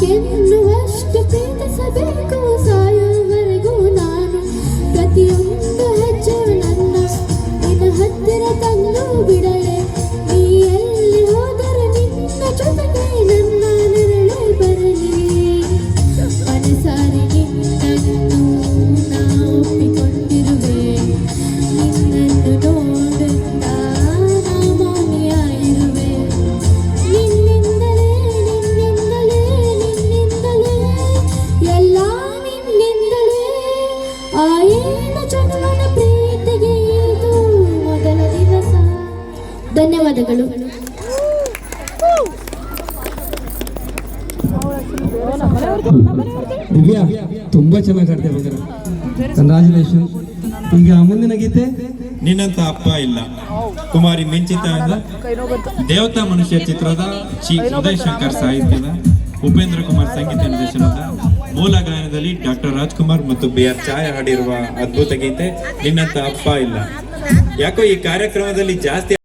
ಸಾಕೆನ್ನುವಷ್ಟು ಪ್ರೀತಿಸಬೇಕು ಸಾಯುವವರೆಗೂ ನಾನು ಪ್ರತಿಯೊಂದು ಹೆಜ್ಜೆ ನನ್ನ ನಿನ್ನ ಹತ್ತಿರ ತಂದು ಬಿಡಲೆ ನೀ ಎಲ್ಲಿ ಹೋದರೆ ನಿನ್ನ ಜೊತೆಗೆ ನನ್ನ ನೆರಳೆ ಬರಲಿ ಮನಸಾರಿ ನಿನ್ನನ್ನು ನಾ ಒಪ್ಪಿಕೊಂಡಿರುವೆ ನಿನ್ನನ್ನು ನೋಡುತ್ತಾ ನಾ ಮೌನಿಯಾಗಿರುವೆ ನಿನ್ನಿಂದಲೇ ಎಲ್ಲ ನಿನ್ನಿಂದಲೇ ಆ ಏನು ಜನ್ಮದ ಪ್ರೀತಿಗೆ ಇದು ಮೊದಲ ದಿವಸ. ಧನ್ಯವಾದಗಳು. ದಿವ್ಯಾ ತುಂಬಾ ಚೆನ್ನಾಗಿ ಆಡ್ತೇ ಬಂದ್ರೆ ಕಂಗ್ರಾಚುಲೇಷನ್. ಈಗ ಮುಂದಿನ ಗೀತೆ ನಿನ್ನಂತ ಅಪ್ಪ ಇಲ್ಲ ಕುಮಾರಿ ಮಿಂಚಿತ ದೇವತಾ ಮನುಷ್ಯ ಚಿತ್ರದ ಶ್ರೀ ಉದಯ್ ಶಂಕರ್ ಸಾಹಿತ್ಯದ ಉಪೇಂದ್ರ ಕುಮಾರ್ ಸಂಗೀತ ನಿರ್ದೇಶನದ ಮೂಲ ಗಾಯನದಲ್ಲಿ ಡಾಕ್ಟರ್ ರಾಜ್ಕುಮಾರ್ ಮತ್ತು BR ಛಾಯಾ ಹಾಡಿರುವ ಅದ್ಭುತ ಗೀತೆ ನಿನ್ನಂತ ಅಪ್ಪ ಇಲ್ಲ. ಯಾಕೋ ಈ ಕಾರ್ಯಕ್ರಮದಲ್ಲಿ ಜಾಸ್ತಿ